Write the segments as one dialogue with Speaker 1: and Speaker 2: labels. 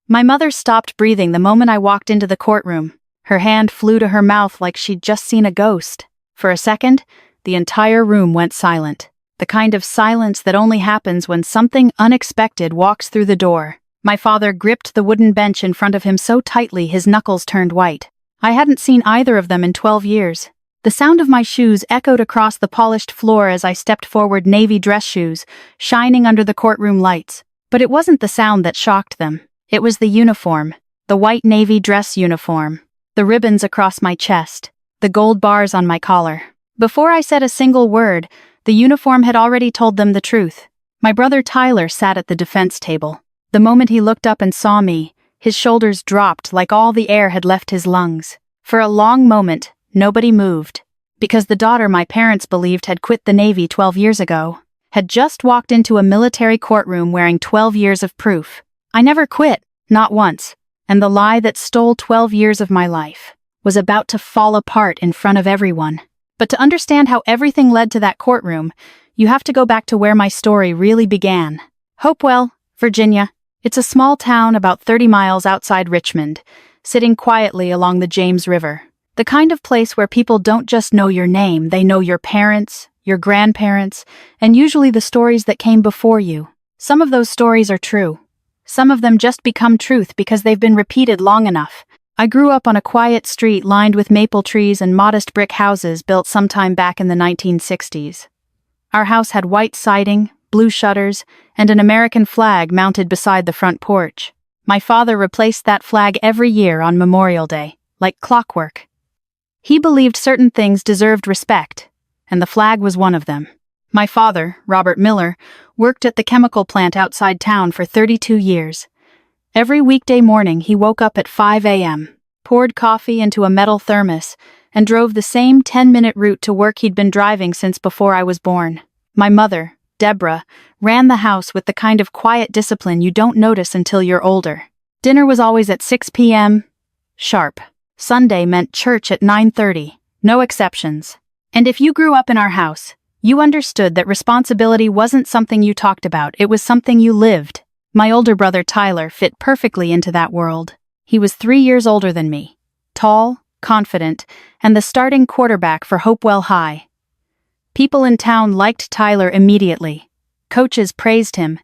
Speaker 1: My mother stopped breathing the moment I walked into the courtroom. Her hand flew to her mouth like she'd just seen a ghost. For a second, the entire room went silent. The kind of silence that only happens when something unexpected walks through the door. My father gripped the wooden bench in front of him so tightly his knuckles turned white. I hadn't seen either of them in 12 years. The sound of my shoes echoed across the polished floor as I stepped forward, navy dress shoes, shining under the courtroom lights. But it wasn't the sound that shocked them. It was the uniform. The white navy dress uniform. The ribbons across my chest. The gold bars on my collar. Before I said a single word, the uniform had already told them the truth. My brother Tyler sat at the defense table. The moment he looked up and saw me, his shoulders dropped like all the air had left his lungs. For a long moment, nobody moved. Because the daughter my parents believed had quit the Navy 12 years ago, had just walked into a military courtroom wearing 12 years of proof. I never quit, not once, and the lie that stole 12 years of my life was about to fall apart in front of everyone. But to understand how everything led to that courtroom, you have to go back to where my story really began. Hopewell, Virginia. It's a small town about 30 miles outside Richmond, sitting quietly along the James River. The kind of place where people don't just know your name, they know your parents, your grandparents, and usually the stories that came before you. Some of those stories are true. Some of them just become truth because they've been repeated long enough. I grew up on a quiet street lined with maple trees and modest brick houses built sometime back in the 1960s. Our house had white siding, blue shutters, and an American flag mounted beside the front porch. My father replaced that flag every year on Memorial Day, like clockwork. He believed certain things deserved respect, and the flag was one of them. My father, Robert Miller, worked at the chemical plant outside town for 32 years. Every weekday morning he woke up at 5 a.m., poured coffee into a metal thermos, and drove the same 10-minute route to work he'd been driving since before I was born. My mother, Deborah, ran the house with the kind of quiet discipline you don't notice until you're older. Dinner was always at 6 p.m. sharp. Sunday meant church at 9:30, no exceptions. And if you grew up in our house, you understood that responsibility wasn't something you talked about, it was something you lived. My older brother Tyler fit perfectly into that world. He was 3 years older than me, tall, confident, and the starting quarterback for Hopewell High. People in town liked Tyler immediately. Coaches praised him.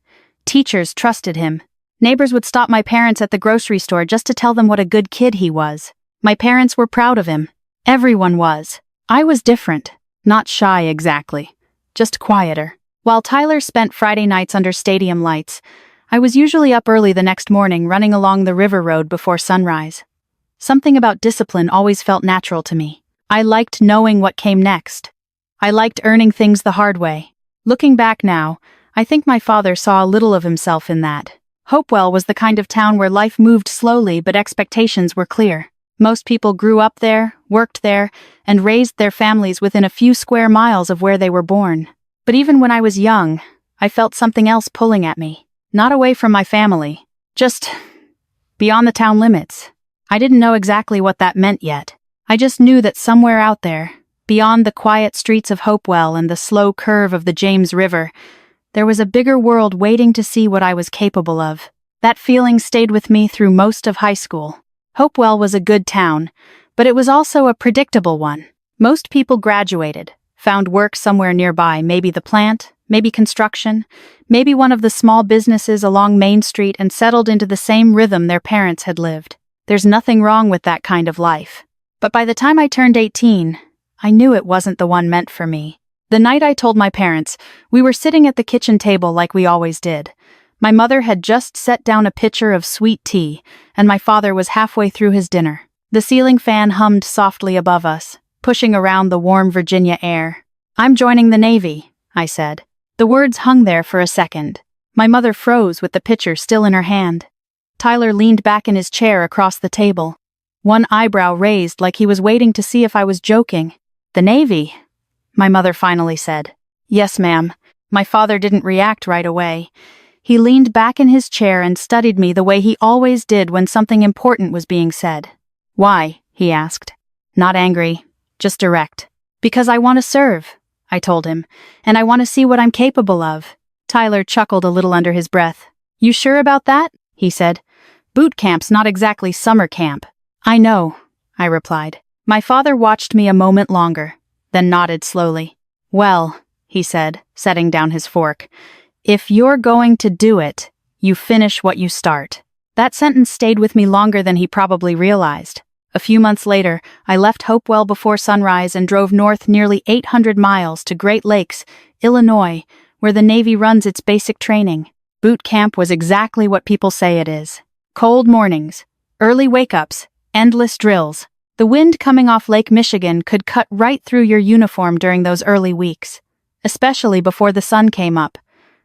Speaker 1: Teachers trusted him. Neighbors would stop my parents at the grocery store just to tell them what a good kid he was. My parents were proud of him. Everyone was. I was different. Not shy exactly. Just quieter. While Tyler spent Friday nights under stadium lights, I was usually up early the next morning running along the river road before sunrise. Something about discipline always felt natural to me. I liked knowing what came next. I liked earning things the hard way. Looking back now, I think my father saw a little of himself in that. Hopewell was the kind of town where life moved slowly but expectations were clear. Most people grew up there, worked there, and raised their families within a few square miles of where they were born. But even when I was young, I felt something else pulling at me. Not away from my family, just beyond the town limits. I didn't know exactly what that meant yet. I just knew that somewhere out there, beyond the quiet streets of Hopewell and the slow curve of the James River, there was a bigger world waiting to see what I was capable of. That feeling stayed with me through most of high school. Hopewell was a good town, but it was also a predictable one. Most people graduated, found work somewhere nearby, maybe the plant, maybe construction, maybe one of the small businesses along Main Street, and settled into the same rhythm their parents had lived. There's nothing wrong with that kind of life. But by the time I turned 18, I knew it wasn't the one meant for me. The night I told my parents, we were sitting at the kitchen table like we always did. My mother had just set down a pitcher of sweet tea, and my father was halfway through his dinner. The ceiling fan hummed softly above us, pushing around the warm Virginia air. "I'm joining the Navy," I said. The words hung there for a second. My mother froze with the pitcher still in her hand. Tyler leaned back in his chair across the table, one eyebrow raised like he was waiting to see if I was joking. "The Navy?" my mother finally said. "Yes, ma'am." My father didn't react right away. He leaned back in his chair and studied me the way he always did when something important was being said. "Why?" he asked. Not angry, just direct. "Because I want to serve," I told him, "and I want to see what I'm capable of." Tyler chuckled a little under his breath. "You sure about that?" he said. Boot camp's not exactly summer camp. I know, I replied. My father watched me a moment longer, then nodded slowly. Well, he said, setting down his fork, if you're going to do it, you finish what you start. That sentence stayed with me longer than he probably realized. A few months later, I left Hopewell before sunrise and drove north nearly 800 miles to Great Lakes, Illinois, where the Navy runs its basic training. Boot camp was exactly what people say it is. Cold mornings, early wake-ups, endless drills. The wind coming off Lake Michigan could cut right through your uniform during those early weeks, especially before the sun came up.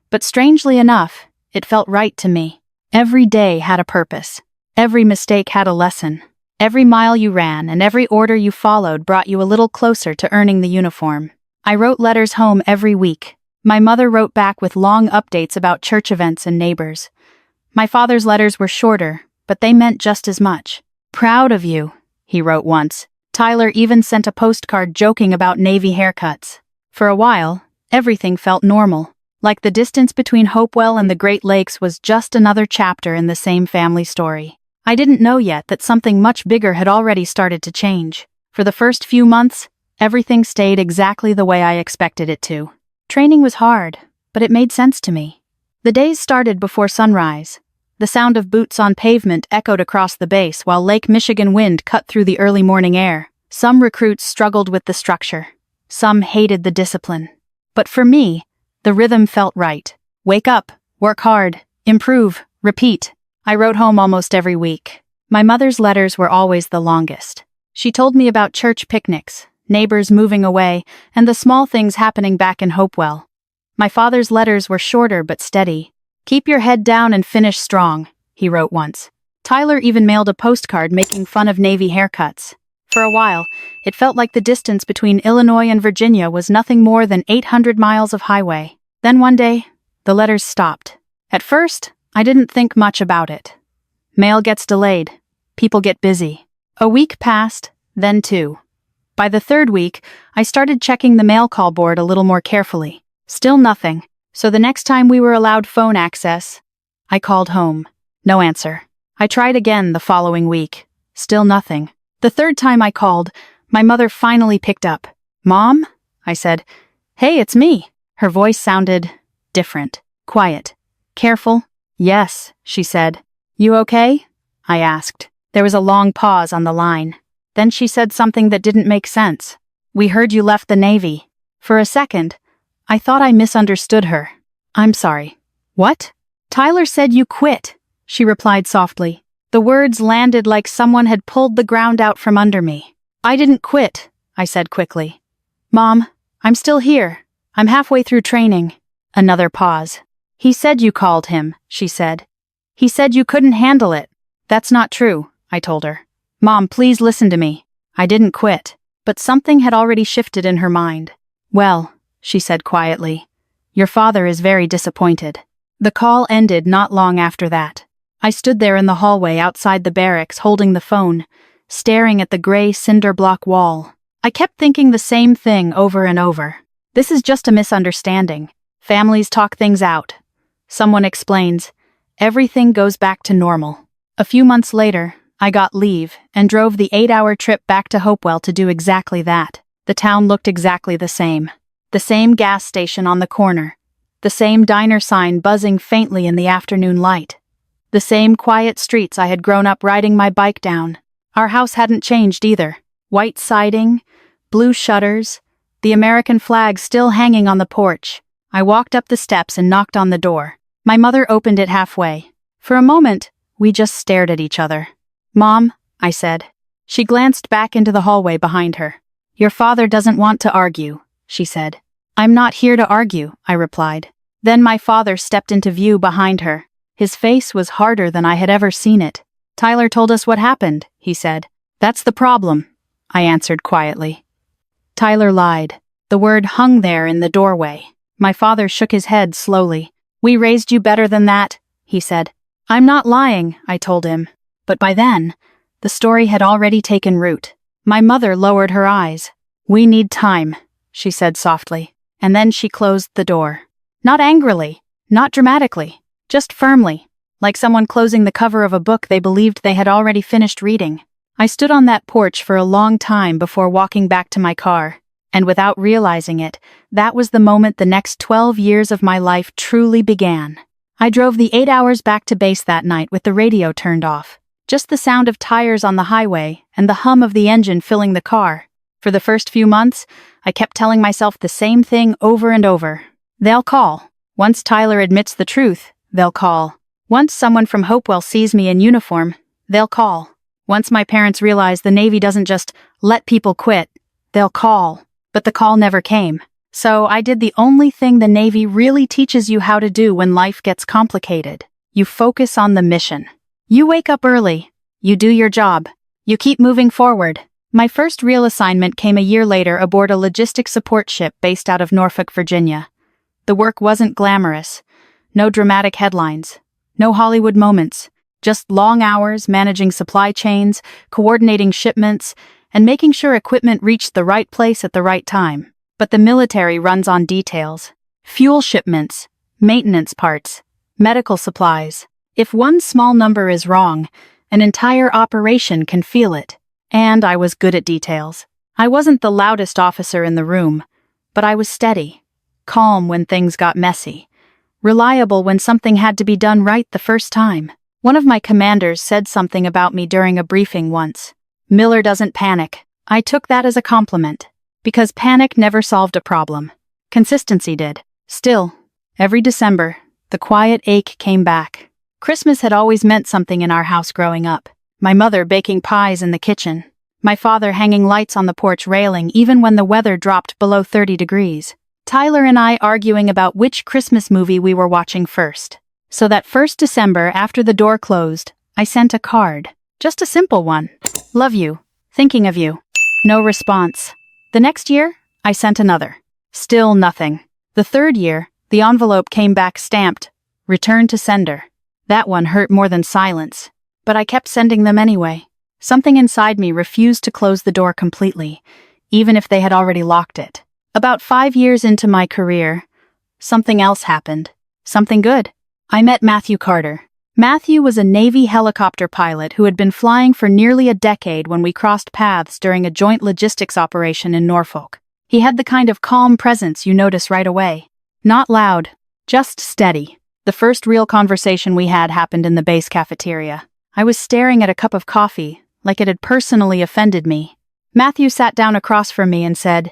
Speaker 1: But strangely enough, it felt right to me. Every day had a purpose. Every mistake had a lesson. Every mile you ran and every order you followed brought you a little closer to earning the uniform. I wrote letters home every week. My mother wrote back with long updates about church events and neighbors. My father's letters were shorter, but they meant just as much. Proud of you, he wrote once. Tyler even sent a postcard joking about Navy haircuts. For a while, everything felt normal, like the distance between Hopewell and the Great Lakes was just another chapter in the same family story. I didn't know yet that something much bigger had already started to change. For the first few months, everything stayed exactly the way I expected it to. Training was hard, but it made sense to me. The days started before sunrise. The sound of boots on pavement echoed across the base while Lake Michigan wind cut through the early morning air. Some recruits struggled with the structure. Some hated the discipline. But for me, the rhythm felt right. Wake up, work hard, improve, repeat. I wrote home almost every week. My mother's letters were always the longest. She told me about church picnics, neighbors moving away, and the small things happening back in Hopewell. My father's letters were shorter but steady. Keep your head down and finish strong, he wrote once. Tyler even mailed a postcard making fun of Navy haircuts. For a while, it felt like the distance between Illinois and Virginia was nothing more than 800 miles of highway. Then one day, the letters stopped. At first, I didn't think much about it. Mail gets delayed. People get busy. A week passed, then two. By the third week, I started checking the mail call board a little more carefully. Still nothing. So the next time we were allowed phone access, I called home. No answer. I tried again the following week. Still nothing. The third time I called, my mother finally picked up. Mom? I said. Hey, it's me. Her voice sounded different. Quiet. Careful. Yes, she said. You okay? I asked. There was a long pause on the line. Then she said something that didn't make sense. We heard you left the Navy. For a second, I thought I misunderstood her. I'm sorry. What? Tyler said you quit, she replied softly. The words landed like someone had pulled the ground out from under me. I didn't quit, I said quickly. Mom, I'm still here. I'm halfway through training. Another pause. He said you called him, she said. He said you couldn't handle it. That's not true, I told her. Mom, please listen to me. I didn't quit. But something had already shifted in her mind. Well, she said quietly, your father is very disappointed. The call ended not long after that. I stood there in the hallway outside the barracks holding the phone, staring at the gray cinder block wall. I kept thinking the same thing over and over. This is just a misunderstanding. Families talk things out. Someone explains. Everything goes back to normal. A few months later, I got leave and drove the 8-hour trip back to Hopewell to do exactly that. The town looked exactly the same. The same gas station on the corner. The same diner sign buzzing faintly in the afternoon light. The same quiet streets I had grown up riding my bike down. Our house hadn't changed either. White siding, blue shutters, the American flag still hanging on the porch. I walked up the steps and knocked on the door. My mother opened it halfway. For a moment, we just stared at each other. Mom, I said. She glanced back into the hallway behind her. Your father doesn't want to argue, she said. I'm not here to argue, I replied. Then my father stepped into view behind her. His face was harder than I had ever seen it. Tyler told us what happened, he said. That's the problem, I answered quietly. Tyler lied. The word hung there in the doorway. My father shook his head slowly. We raised you better than that, he said. I'm not lying, I told him. But by then, the story had already taken root. My mother lowered her eyes. We need time, she said softly. And then she closed the door. Not angrily, not dramatically, just firmly. like someone closing the cover of a book they believed they had already finished reading. I stood on that porch for a long time before walking back to my car, and without realizing it, that was the moment the next 12 years of my life truly began. I drove the 8 hours back to base that night with the radio turned off. Just the sound of tires on the highway and the hum of the engine filling the car. For the first few months, I kept telling myself the same thing over and over. They'll call. Once Tyler admits the truth, they'll call. Once someone from Hopewell sees me in uniform, they'll call. Once my parents realize the Navy doesn't just let people quit, they'll call. But the call never came. So I did the only thing the Navy really teaches you how to do when life gets complicated. You focus on the mission. You wake up early. You do your job. You keep moving forward. My first real assignment came a year later aboard a logistics support ship based out of Norfolk, Virginia. The work wasn't glamorous. No dramatic headlines. No Hollywood moments. Just long hours managing supply chains, coordinating shipments, and making sure equipment reached the right place at the right time. But the military runs on details. Fuel shipments, maintenance parts, medical supplies. If one small number is wrong, an entire operation can feel it. And I was good at details. I wasn't the loudest officer in the room, but I was steady, calm when things got messy, reliable when something had to be done right the first time. One of my commanders said something about me during a briefing once. Miller doesn't panic. I took that as a compliment, because panic never solved a problem. Consistency did. Still, every December, the quiet ache came back. Christmas had always meant something in our house growing up. My mother baking pies in the kitchen. My father hanging lights on the porch railing even when the weather dropped below 30 degrees. Tyler and I arguing about which Christmas movie we were watching first. So that first December after the door closed, I sent a card. Just a simple one. Love you. Thinking of you. No response. The next year, I sent another. Still nothing. The third year, the envelope came back stamped, "Return to sender." That one hurt more than silence. But I kept sending them anyway. Something inside me refused to close the door completely, even if they had already locked it. About 5 years into my career, something else happened. Something good. I met Matthew Carter. Matthew was a Navy helicopter pilot who had been flying for nearly a decade when we crossed paths during a joint logistics operation in Norfolk. He had the kind of calm presence you notice right away. Not loud, just steady. The first real conversation we had happened in the base cafeteria. I was staring at a cup of coffee, like it had personally offended me. Matthew sat down across from me and said,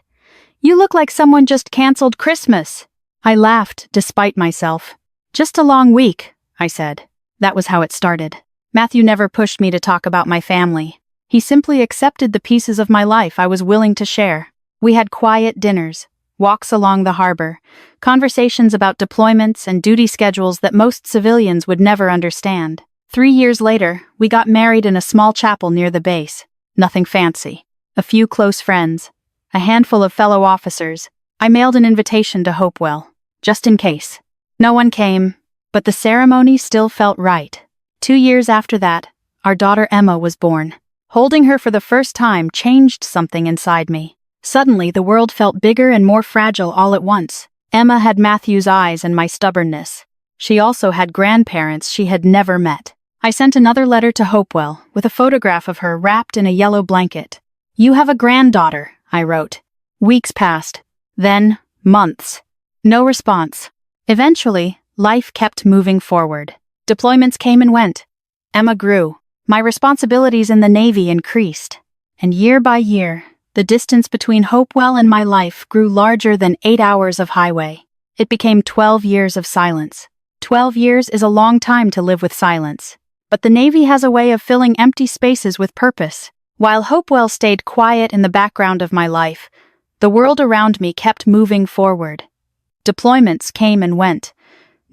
Speaker 1: "You look like someone just canceled Christmas." I laughed, despite myself. "Just a long week," I said. That was how it started. Matthew never pushed me to talk about my family. He simply accepted the pieces of my life I was willing to share. We had quiet dinners, walks along the harbor, conversations about deployments and duty schedules that most civilians would never understand. 3 years later, we got married in a small chapel near the base. Nothing fancy. A few close friends. A handful of fellow officers. I mailed an invitation to Hopewell, just in case. No one came, but the ceremony still felt right. 2 years after that, our daughter Emma was born. Holding her for the first time changed something inside me. Suddenly, the world felt bigger and more fragile all at once. Emma had Matthew's eyes and my stubbornness. She also had grandparents she had never met. I sent another letter to Hopewell with a photograph of her wrapped in a yellow blanket. "You have a granddaughter," I wrote. Weeks passed. Then, months. No response. Eventually, life kept moving forward. Deployments came and went. Emma grew. My responsibilities in the Navy increased. And year by year, the distance between Hopewell and my life grew larger than 8 hours of highway. It became 12 years of silence. 12 years is a long time to live with silence. But the Navy has a way of filling empty spaces with purpose. While Hopewell stayed quiet in the background of my life, the world around me kept moving forward. Deployments came and went.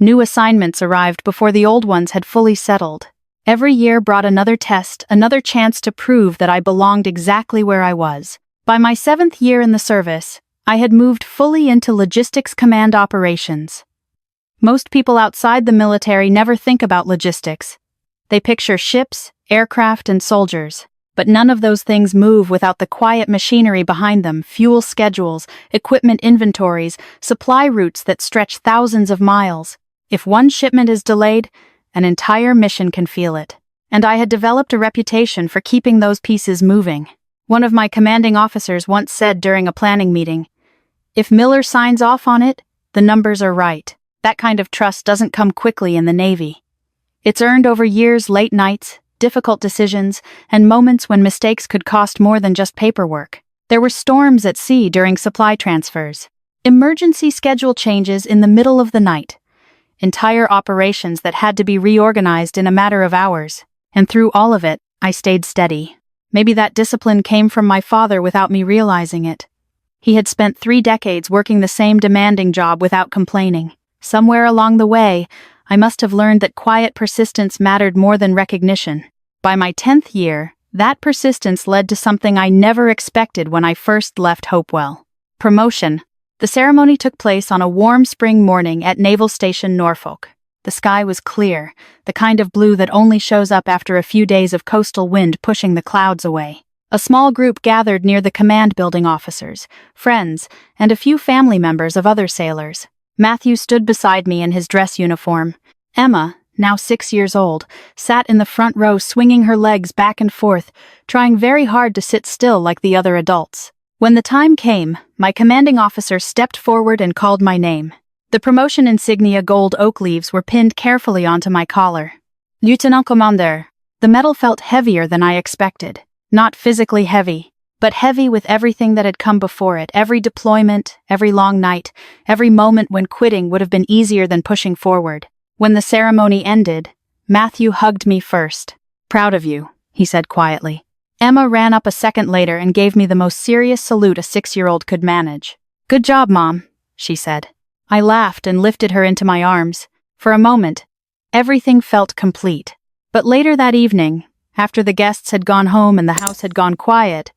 Speaker 1: New assignments arrived before the old ones had fully settled. Every year brought another test, another chance to prove that I belonged exactly where I was. By my 7th year in the service, I had moved fully into logistics command operations. Most people outside the military never think about logistics. They picture ships, aircraft, and soldiers. But none of those things move without the quiet machinery behind them, fuel schedules, equipment inventories, supply routes that stretch thousands of miles. If one shipment is delayed, an entire mission can feel it. And I had developed a reputation for keeping those pieces moving. One of my commanding officers once said during a planning meeting, "If Miller signs off on it, the numbers are right." That kind of trust doesn't come quickly in the Navy. It's earned over years, late nights, difficult decisions, and moments when mistakes could cost more than just paperwork. There were storms at sea during supply transfers, emergency schedule changes in the middle of the night, entire operations that had to be reorganized in a matter of hours. And through all of it, I stayed steady. Maybe that discipline came from my father without me realizing it. He had spent 3 decades working the same demanding job without complaining. Somewhere along the way, I must have learned that quiet persistence mattered more than recognition. By my 10th year, that persistence led to something I never expected when I first left Hopewell. Promotion. The ceremony took place on a warm spring morning at Naval Station Norfolk. The sky was clear, the kind of blue that only shows up after a few days of coastal wind pushing the clouds away. A small group gathered near the command building officers, friends, and a few family members of other sailors. Matthew stood beside me in his dress uniform. Emma, now 6 years old, sat in the front row swinging her legs back and forth, trying very hard to sit still like the other adults. When the time came, my commanding officer stepped forward and called my name. The promotion insignia gold oak leaves were pinned carefully onto my collar. Lieutenant Commander. The medal felt heavier than I expected. Not physically heavy, but heavy with everything that had come before it, every deployment, every long night, every moment when quitting would have been easier than pushing forward. When the ceremony ended, Matthew hugged me first. "Proud of you," he said quietly. Emma ran up a second later and gave me the most serious salute a 6-year-old could manage. "Good job, Mom," she said. I laughed and lifted her into my arms. For a moment, everything felt complete. But later that evening, after the guests had gone home and the house had gone quiet,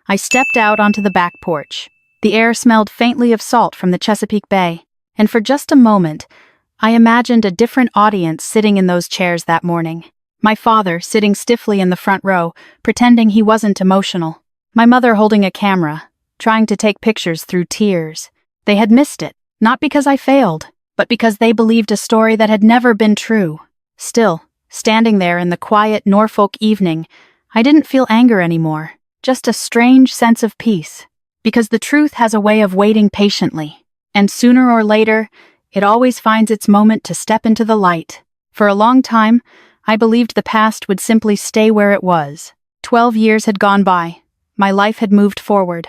Speaker 1: I stepped out onto the back porch. The air smelled faintly of salt from the Chesapeake Bay, and for just a moment, I imagined a different audience sitting in those chairs that morning. My father sitting stiffly in the front row, pretending he wasn't emotional. My mother holding a camera, trying to take pictures through tears. They had missed it. Not because I failed, but because they believed a story that had never been true. Still, standing there in the quiet Norfolk evening, I didn't feel anger anymore, just a strange sense of peace. Because the truth has a way of waiting patiently, and sooner or later, it always finds its moment to step into the light. For a long time, I believed the past would simply stay where it was. 12 years had gone by. My life had moved forward.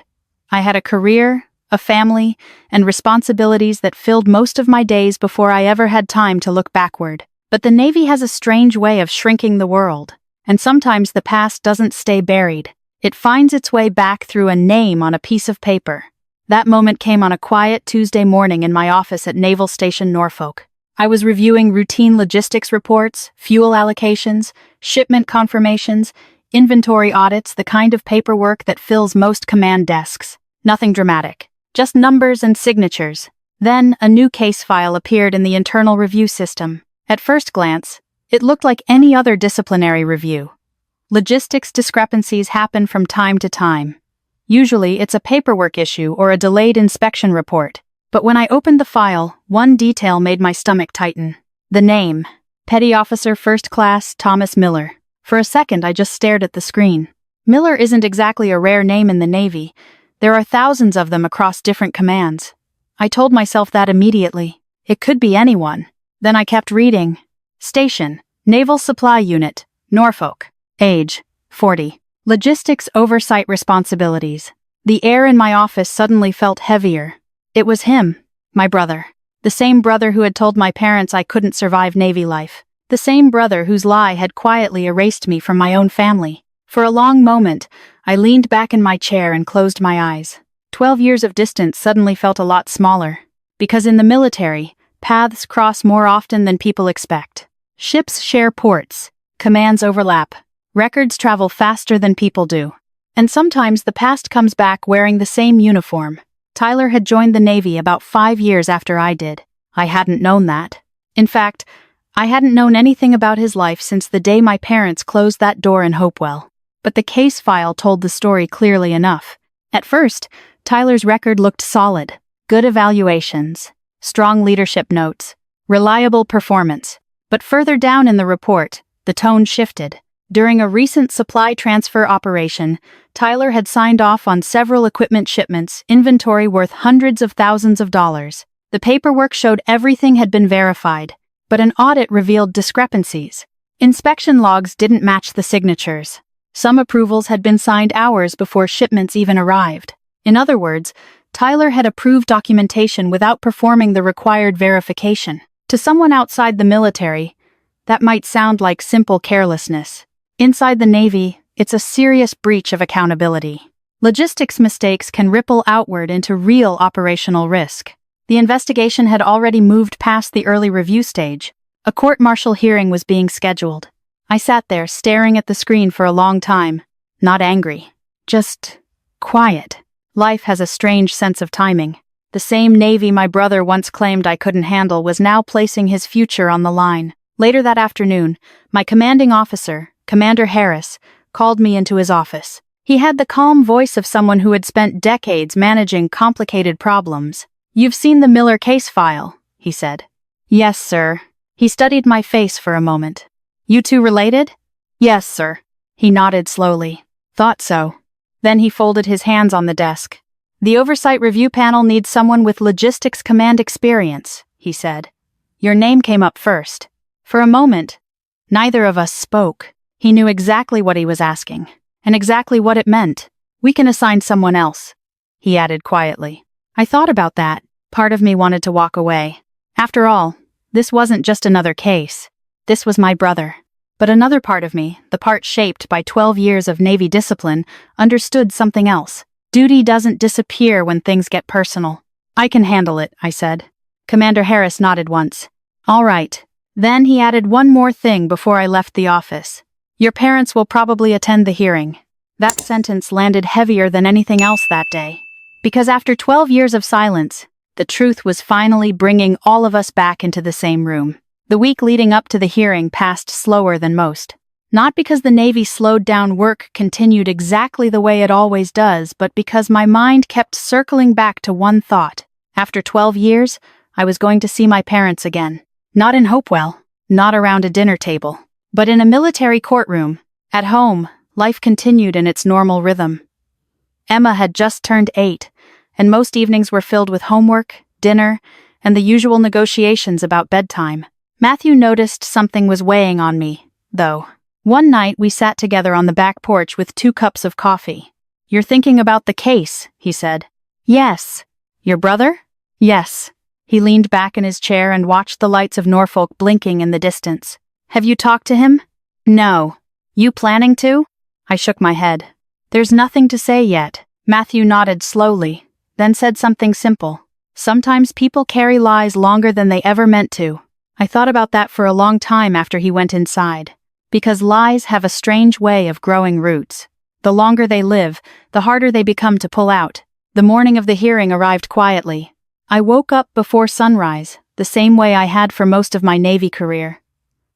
Speaker 1: I had a career, a family, and responsibilities that filled most of my days before I ever had time to look backward. But the Navy has a strange way of shrinking the world, and sometimes the past doesn't stay buried. It finds its way back through a name on a piece of paper. That moment came on a quiet Tuesday morning in my office at Naval Station Norfolk. I was reviewing routine logistics reports, fuel allocations, shipment confirmations, inventory audits, the kind of paperwork that fills most command desks. Nothing dramatic. Just numbers and signatures. Then, a new case file appeared in the internal review system. At first glance, it looked like any other disciplinary review. Logistics discrepancies happen from time to time. Usually, it's a paperwork issue or a delayed inspection report. But when I opened the file, one detail made my stomach tighten. The name. Petty Officer First Class Thomas Miller. For a second, I just stared at the screen. Miller isn't exactly a rare name in the Navy. There are thousands of them across different commands. I told myself that immediately. It could be anyone. Then I kept reading. Station, Naval Supply Unit, Norfolk. Age, 40. Logistics Oversight Responsibilities. The air in my office suddenly felt heavier. It was him, my brother. The same brother who had told my parents I couldn't survive Navy life. The same brother whose lie had quietly erased me from my own family. For a long moment, I leaned back in my chair and closed my eyes. 12 years of distance suddenly felt a lot smaller. Because in the military, paths cross more often than people expect. Ships share ports. Commands overlap. Records travel faster than people do. And sometimes the past comes back wearing the same uniform. Tyler had joined the Navy about 5 years after I did. I hadn't known that. In fact, I hadn't known anything about his life since the day my parents closed that door in Hopewell. But the case file told the story clearly enough. At first, Tyler's record looked solid. Good evaluations, strong leadership notes, reliable performance. But further down in the report, the tone shifted. During a recent supply transfer operation, Tyler had signed off on several equipment shipments, inventory worth hundreds of thousands of dollars. The paperwork showed everything had been verified, but an audit revealed discrepancies. Inspection logs didn't match the signatures. Some approvals had been signed hours before shipments even arrived. In other words, Tyler had approved documentation without performing the required verification. To someone outside the military, that might sound like simple carelessness. Inside the Navy, it's a serious breach of accountability. Logistics mistakes can ripple outward into real operational risk. The investigation had already moved past the early review stage. A court-martial hearing was being scheduled. I sat there staring at the screen for a long time, not angry, just quiet. Life has a strange sense of timing. The same Navy my brother once claimed I couldn't handle was now placing his future on the line. Later that afternoon, my commanding officer, Commander Harris, called me into his office. He had the calm voice of someone who had spent decades managing complicated problems. "You've seen the Miller case file," he said. "Yes, sir." He studied my face for a moment. "You two related?" "Yes, sir." He nodded slowly. "Thought so." Then he folded his hands on the desk. "The Oversight Review Panel needs someone with logistics command experience," he said. "Your name came up first." For a moment, neither of us spoke. He knew exactly what he was asking, and exactly what it meant. "We can assign someone else," he added quietly. I thought about that. Part of me wanted to walk away. After all, this wasn't just another case. This was my brother. But another part of me, the part shaped by 12 years of Navy discipline, understood something else. Duty doesn't disappear when things get personal. "I can handle it," I said. Commander Harris nodded once. "All right." Then he added one more thing before I left the office. "Your parents will probably attend the hearing." That sentence landed heavier than anything else that day. Because after 12 years of silence, the truth was finally bringing all of us back into the same room. The week leading up to the hearing passed slower than most. Not because the Navy slowed down, work continued exactly the way it always does, but because my mind kept circling back to one thought. After 12 years, I was going to see my parents again. Not in Hopewell, not around a dinner table, but in a military courtroom. At home, life continued in its normal rhythm. Emma had just turned 8, and most evenings were filled with homework, dinner, and the usual negotiations about bedtime. Matthew noticed something was weighing on me, though. One night we sat together on the back porch with 2 cups of coffee. "You're thinking about the case," he said. "Yes." "Your brother?" "Yes." He leaned back in his chair and watched the lights of Norfolk blinking in the distance. "Have you talked to him?" "No." "You planning to?" I shook my head. "There's nothing to say yet." Matthew nodded slowly, then said something simple. "Sometimes people carry lies longer than they ever meant to." I thought about that for a long time after he went inside. Because lies have a strange way of growing roots. The longer they live, the harder they become to pull out. The morning of the hearing arrived quietly. I woke up before sunrise, the same way I had for most of my Navy career.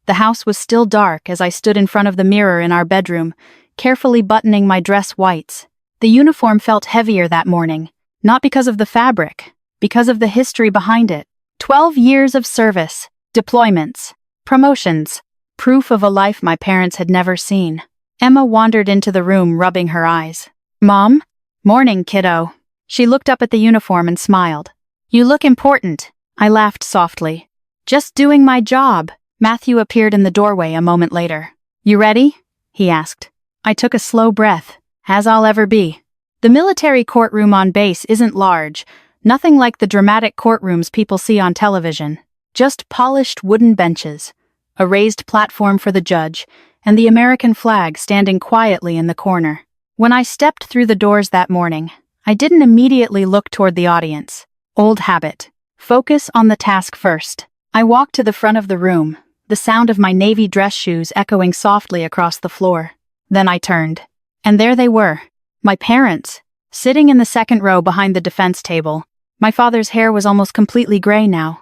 Speaker 1: The house was still dark as I stood in front of the mirror in our bedroom, carefully buttoning my dress whites. The uniform felt heavier that morning, not because of the fabric, because of the history behind it. 12 years of service, deployments, promotions, proof of a life my parents had never seen. Emma wandered into the room, rubbing her eyes. "Mom?" "Morning, kiddo." She looked up at the uniform and smiled. "You look important." I laughed softly. "Just doing my job." Matthew appeared in the doorway a moment later. "You ready?" he asked. I took a slow breath, as I'll ever be. The military courtroom on base isn't large, nothing like the dramatic courtrooms people see on television. Just polished wooden benches, a raised platform for the judge, and the American flag standing quietly in the corner. When I stepped through the doors that morning, I didn't immediately look toward the audience. Old habit. Focus on the task first. I walked to the front of the room, the sound of my Navy dress shoes echoing softly across the floor. Then I turned. And there they were, my parents, sitting in the second row behind the defense table. My father's hair was almost completely gray now.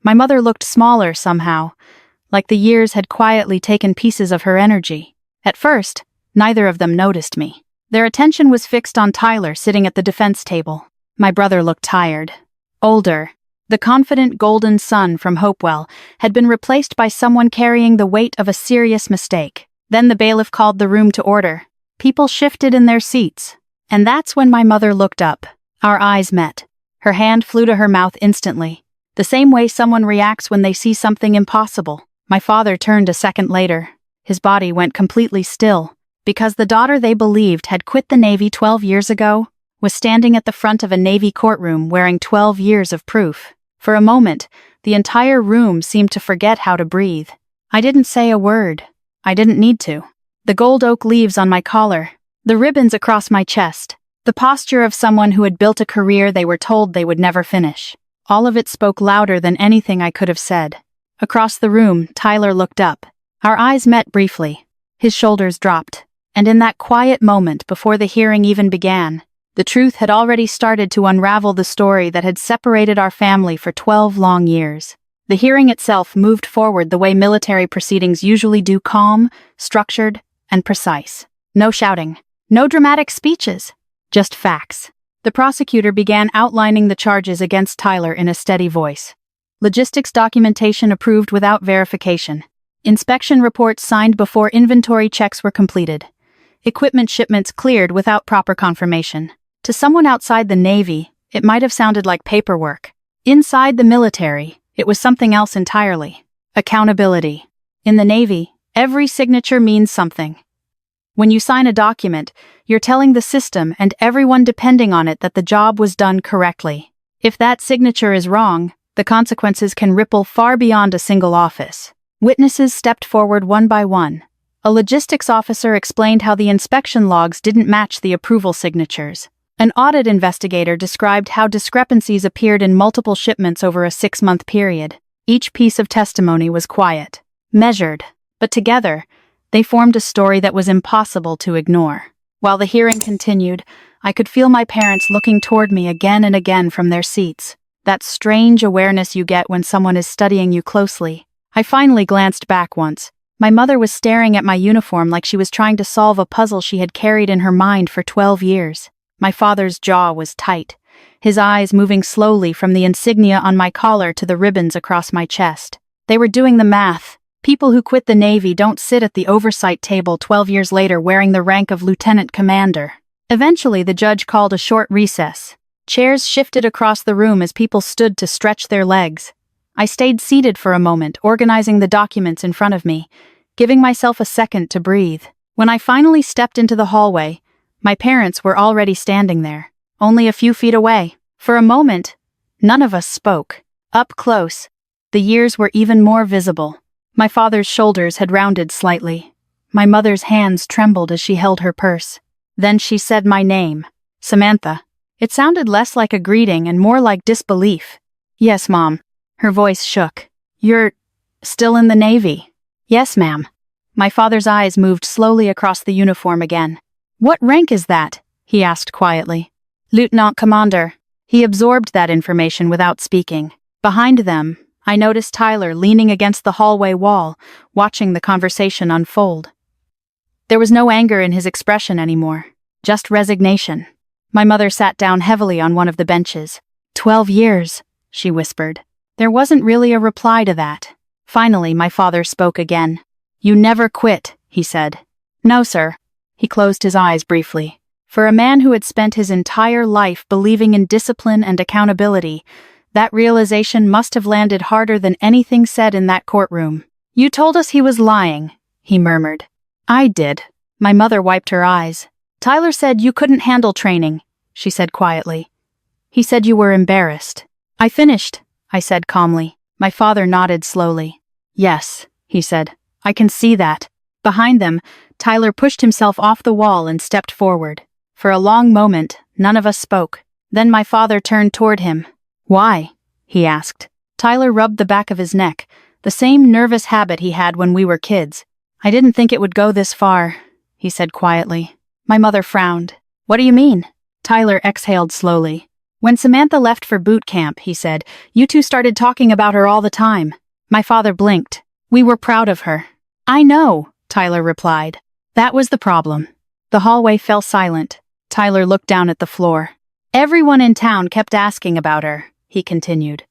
Speaker 1: My mother looked smaller somehow, like the years had quietly taken pieces of her energy. At first, neither of them noticed me. Their attention was fixed on Tyler sitting at the defense table. My brother looked tired. Older. The confident golden son from Hopewell had been replaced by someone carrying the weight of a serious mistake. Then the bailiff called the room to order. People shifted in their seats. And that's when my mother looked up. Our eyes met. Her hand flew to her mouth instantly. The same way someone reacts when they see something impossible. My father turned a second later. His body went completely still, because the daughter they believed had quit the Navy 12 years ago was standing at the front of a Navy courtroom wearing 12 years of proof. For a moment, the entire room seemed to forget how to breathe. I didn't say a word. I didn't need to. The gold oak leaves on my collar, the ribbons across my chest, the posture of someone who had built a career they were told they would never finish. All of it spoke louder than anything I could have said. Across the room, Tyler looked up. Our eyes met briefly. His shoulders dropped. And in that quiet moment before the hearing even began, the truth had already started to unravel the story that had separated our family for 12 long years. The hearing itself moved forward the way military proceedings usually do, calm, structured, and precise. No shouting. No dramatic speeches. Just facts. The prosecutor began outlining the charges against Tyler in a steady voice. Logistics documentation approved without verification. Inspection reports signed before inventory checks were completed. Equipment shipments cleared without proper confirmation. To someone outside the Navy, it might have sounded like paperwork. Inside the military, it was something else entirely. Accountability. In the Navy, every signature means something. When you sign a document, you're telling the system and everyone depending on it that the job was done correctly. If that signature is wrong, the consequences can ripple far beyond a single office. Witnesses stepped forward one by one. A logistics officer explained how the inspection logs didn't match the approval signatures. An audit investigator described how discrepancies appeared in multiple shipments over a 6-month period. Each piece of testimony was quiet, measured, but together, they formed a story that was impossible to ignore. While the hearing continued, I could feel my parents looking toward me again and again from their seats. That strange awareness you get when someone is studying you closely. I finally glanced back once. My mother was staring at my uniform like she was trying to solve a puzzle she had carried in her mind for 12 years. My father's jaw was tight, his eyes moving slowly from the insignia on my collar to the ribbons across my chest. They were doing the math. People who quit the Navy don't sit at the oversight table 12 years later wearing the rank of lieutenant commander. Eventually, the judge called a short recess. Chairs shifted across the room as people stood to stretch their legs. I stayed seated for a moment, organizing the documents in front of me, giving myself a second to breathe. When I finally stepped into the hallway, my parents were already standing there, only a few feet away. For a moment, none of us spoke. Up close, the years were even more visible. My father's shoulders had rounded slightly. My mother's hands trembled as she held her purse. Then she said my name, Samantha. It sounded less like a greeting and more like disbelief. Yes, Mom. Her voice shook. You're still in the Navy? Yes, ma'am. My father's eyes moved slowly across the uniform again. What rank is that? He asked quietly. Lieutenant Commander. He absorbed that information without speaking. Behind them, I noticed Tyler leaning against the hallway wall, watching the conversation unfold. There was no anger in his expression anymore, just resignation. My mother sat down heavily on one of the benches. 12 years, she whispered. There wasn't really a reply to that. Finally, my father spoke again. You never quit, he said. No, sir. He closed his eyes briefly. For a man who had spent his entire life believing in discipline and accountability, that realization must have landed harder than anything said in that courtroom. You told us he was lying, he murmured. I did. My mother wiped her eyes. Tyler said you couldn't handle training, she said quietly. He said you were embarrassed. I finished, I said calmly. My father nodded slowly. Yes, he said. I can see that. Behind them, Tyler pushed himself off the wall and stepped forward. For a long moment, none of us spoke. Then my father turned toward him. Why? He asked. Tyler rubbed the back of his neck, the same nervous habit he had when we were kids. I didn't think it would go this far, he said quietly. My mother frowned. What do you mean? Tyler exhaled slowly. When Samantha left for boot camp, he said, you two started talking about her all the time. My father blinked. We were proud of her. I know, Tyler replied. That was the problem. The hallway fell silent. Tyler looked down at the floor. Everyone in town kept asking about her, he continued.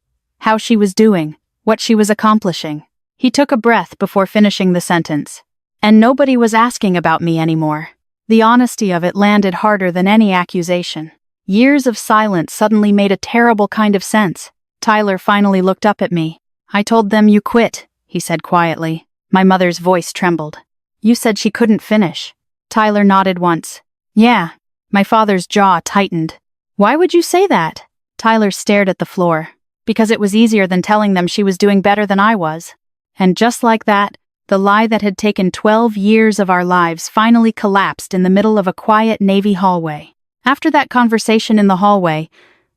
Speaker 1: how she was doing, what she was accomplishing. He took a breath before finishing the sentence. And nobody was asking about me anymore. The honesty of it landed harder than any accusation. Years of silence suddenly made a terrible kind of sense. Tyler finally looked up at me. "I told them you quit," he said quietly. My mother's voice trembled. "You said she couldn't finish." Tyler nodded once. "Yeah." My father's jaw tightened. "Why would you say that?" Tyler stared at the floor. "Because it was easier than telling them she was doing better than I was." And just like that, the lie that had taken 12 years of our lives finally collapsed in the middle of a quiet Navy hallway. After that conversation in the hallway,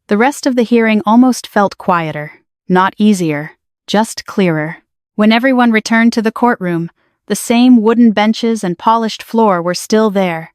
Speaker 1: the rest of the hearing almost felt quieter. Not easier, just clearer. When everyone returned to the courtroom, the same wooden benches and polished floor were still there.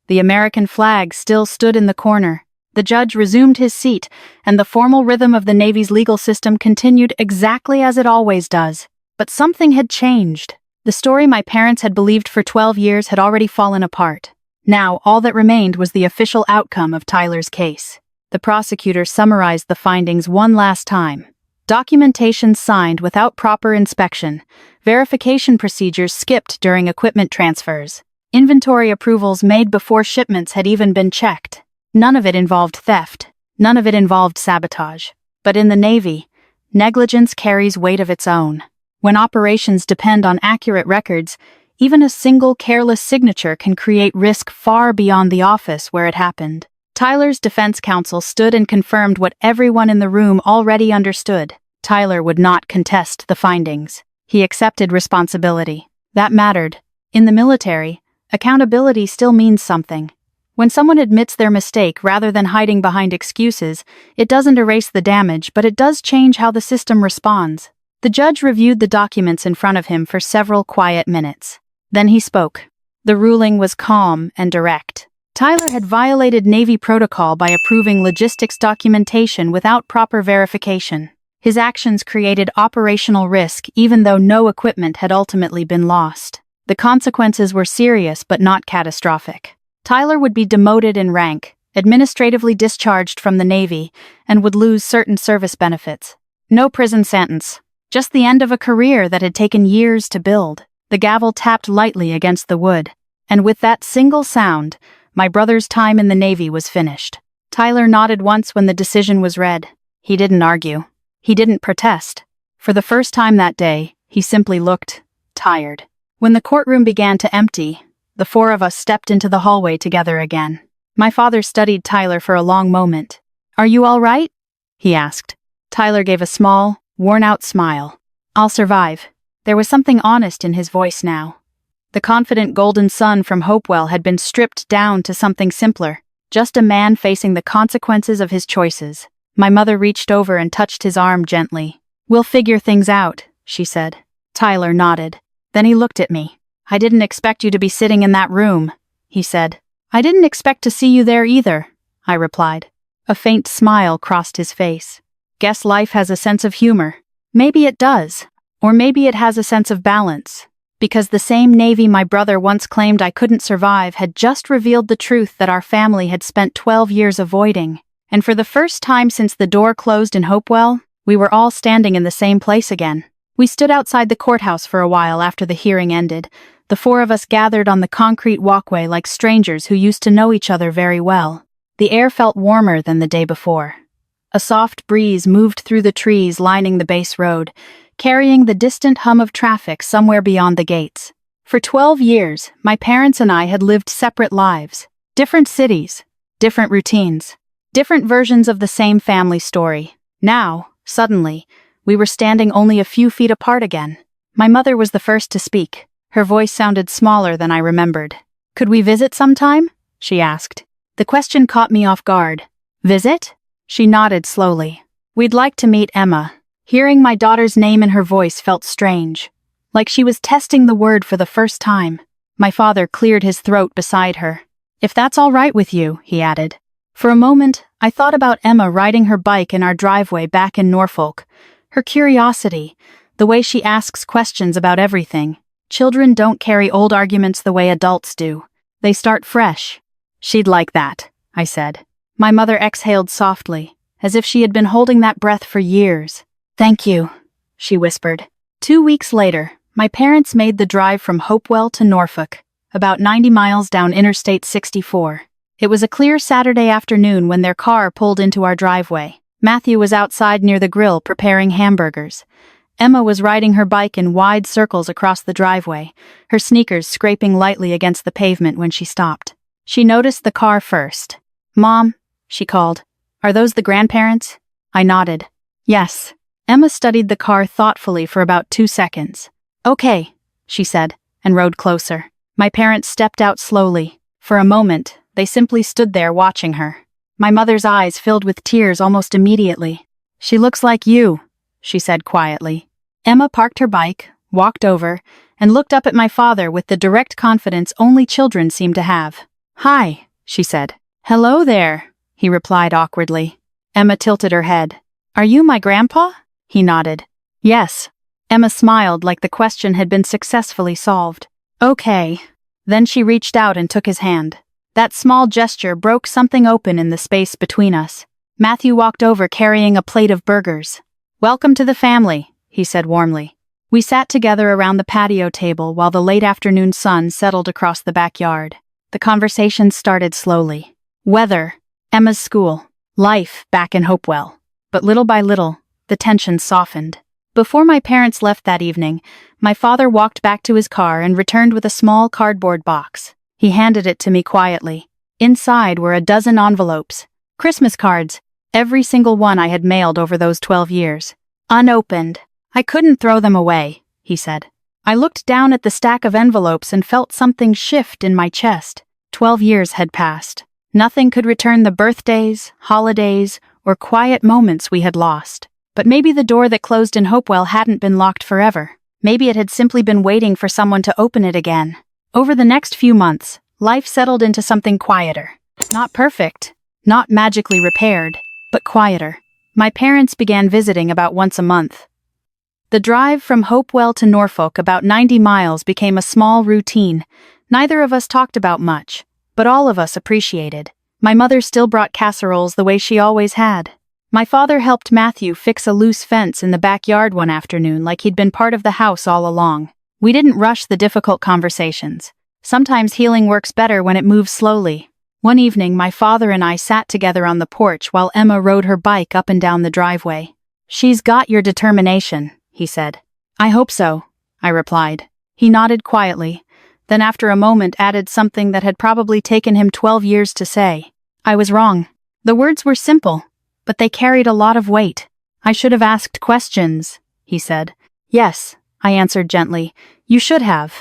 Speaker 1: The American flag still stood in the corner. The judge resumed his seat, and the formal rhythm of the Navy's legal system continued exactly as it always does. But something had changed. The story my parents had believed for 12 years had already fallen apart. Now, all that remained was the official outcome of Tyler's case. The prosecutor summarized the findings one last time. Documentation signed without proper inspection. Verification procedures skipped during equipment transfers. Inventory approvals made before shipments had even been checked. None of it involved theft. None of it involved sabotage. But in the Navy, negligence carries weight of its own. When operations depend on accurate records, even a single careless signature can create risk far beyond the office where it happened. Tyler's defense counsel stood and confirmed what everyone in the room already understood. Tyler would not contest the findings. He accepted responsibility. That mattered. In the military, accountability still means something. When someone admits their mistake rather than hiding behind excuses, it doesn't erase the damage, but it does change how the system responds. The judge reviewed the documents in front of him for several quiet minutes. Then he spoke. The ruling was calm and direct. Tyler had violated Navy protocol by approving logistics documentation without proper verification. His actions created operational risk even though no equipment had ultimately been lost. The consequences were serious but not catastrophic. Tyler would be demoted in rank, administratively discharged from the Navy, and would lose certain service benefits. No prison sentence. Just the end of a career that had taken years to build. The gavel tapped lightly against the wood, and with that single sound, my brother's time in the Navy was finished. Tyler nodded once when the decision was read. He didn't argue. He didn't protest. For the first time that day, he simply looked tired. When the courtroom began to empty, the four of us stepped into the hallway together again. My father studied Tyler for a long moment. "Are you all right?" he asked. Tyler gave a small, worn-out smile. "I'll survive." There was something honest in his voice now. The confident golden son from Hopewell had been stripped down to something simpler, just a man facing the consequences of his choices. My mother reached over and touched his arm gently. "We'll figure things out," she said. Tyler nodded. Then he looked at me. "I didn't expect you to be sitting in that room," he said. "I didn't expect to see you there either," I replied. A faint smile crossed his face. "Guess life has a sense of humor." Maybe it does. Or maybe it has a sense of balance. Because the same Navy my brother once claimed I couldn't survive had just revealed the truth that our family had spent 12 years avoiding. And for the first time since the door closed in Hopewell, we were all standing in the same place again. We stood outside the courthouse for a while after the hearing ended. The four of us gathered on the concrete walkway like strangers who used to know each other very well. The air felt warmer than the day before. A soft breeze moved through the trees lining the base road, carrying the distant hum of traffic somewhere beyond the gates. For 12 years, my parents and I had lived separate lives. Different cities, different routines, different versions of the same family story. Now, suddenly, we were standing only a few feet apart again. My mother was the first to speak. Her voice sounded smaller than I remembered. "Could we visit sometime?" she asked. The question caught me off guard. "Visit?" She nodded slowly. "We'd like to meet Emma." Hearing my daughter's name in her voice felt strange, like she was testing the word for the first time. My father cleared his throat beside her. "If that's all right with you," he added. For a moment, I thought about Emma riding her bike in our driveway back in Norfolk. Her curiosity, the way she asks questions about everything. Children don't carry old arguments the way adults do. They start fresh. "She'd like that," I said. My mother exhaled softly, as if she had been holding that breath for years. Thank you, she whispered. 2 weeks later, my parents made the drive from Hopewell to Norfolk, about 90 miles down Interstate 64. It was a clear Saturday afternoon when their car pulled into our driveway. Matthew was outside near the grill preparing hamburgers. Emma was riding her bike in wide circles across the driveway, her sneakers scraping lightly against the pavement when she stopped. She noticed the car first. "Mom," she called. "Are those the grandparents?" I nodded. "Yes." Emma studied the car thoughtfully for about 2 seconds. "Okay," she said, and rode closer. My parents stepped out slowly. For a moment, they simply stood there watching her. My mother's eyes filled with tears almost immediately. "She looks like you," she said quietly. Emma parked her bike, walked over, and looked up at my father with the direct confidence only children seem to have. "Hi," she said. "Hello there," he replied awkwardly. Emma tilted her head. "Are you my grandpa?" He nodded. "Yes." Emma smiled like the question had been successfully solved. "Okay." Then she reached out and took his hand. That small gesture broke something open in the space between us. Matthew walked over carrying a plate of burgers. "Welcome to the family," he said warmly. We sat together around the patio table while the late afternoon sun settled across the backyard. The conversation started slowly. Weather, Emma's school, life back in Hopewell. But little by little, the tension softened. Before my parents left that evening, my father walked back to his car and returned with a small cardboard box. He handed it to me quietly. Inside were a dozen envelopes, Christmas cards, every single one I had mailed over those 12 years. Unopened. I couldn't throw them away, he said. I looked down at the stack of envelopes and felt something shift in my chest. 12 years had passed. Nothing could return the birthdays, holidays, or quiet moments we had lost. But maybe the door that closed in Hopewell hadn't been locked forever. Maybe it had simply been waiting for someone to open it again. Over the next few months, life settled into something quieter. Not perfect, not magically repaired, but quieter. My parents began visiting about once a month. The drive from Hopewell to Norfolk, about 90 miles, became a small routine. Neither of us talked about much, but all of us appreciated. My mother still brought casseroles the way she always had. My father helped Matthew fix a loose fence in the backyard one afternoon like he'd been part of the house all along. We didn't rush the difficult conversations. Sometimes healing works better when it moves slowly. One evening, my father and I sat together on the porch while Emma rode her bike up and down the driveway. "She's got your determination," he said. "I hope so," I replied. He nodded quietly, then after a moment added something that had probably taken him 12 years to say. "I was wrong." The words were simple, but they carried a lot of weight. "I should have asked questions," he said. "Yes," I answered gently. "You should have."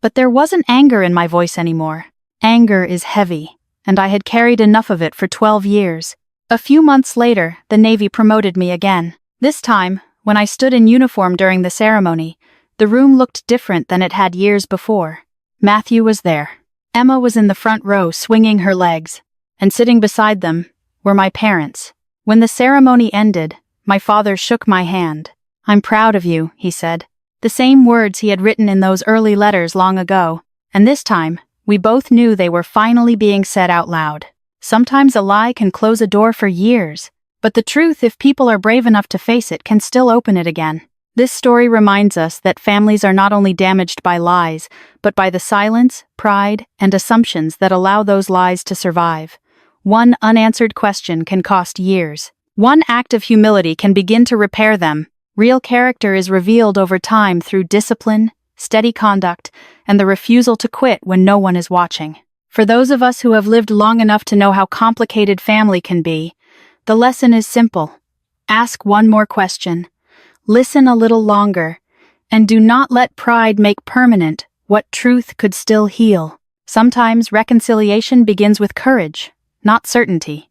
Speaker 1: But there wasn't anger in my voice anymore. Anger is heavy, and I had carried enough of it for 12 years. A few months later, the Navy promoted me again. This time, when I stood in uniform during the ceremony, the room looked different than it had years before. Matthew was there. Emma was in the front row swinging her legs, and sitting beside them were my parents. When the ceremony ended, my father shook my hand. "I'm proud of you," he said. The same words he had written in those early letters long ago, and this time, we both knew they were finally being said out loud. Sometimes a lie can close a door for years, but the truth, if people are brave enough to face it, can still open it again. This story reminds us that families are not only damaged by lies, but by the silence, pride, and assumptions that allow those lies to survive. One unanswered question can cost years. One act of humility can begin to repair them. Real character is revealed over time through discipline, steady conduct, and the refusal to quit when no one is watching. For those of us who have lived long enough to know how complicated family can be, the lesson is simple. Ask one more question. Listen a little longer, and do not let pride make permanent what truth could still heal. Sometimes reconciliation begins with courage, not certainty.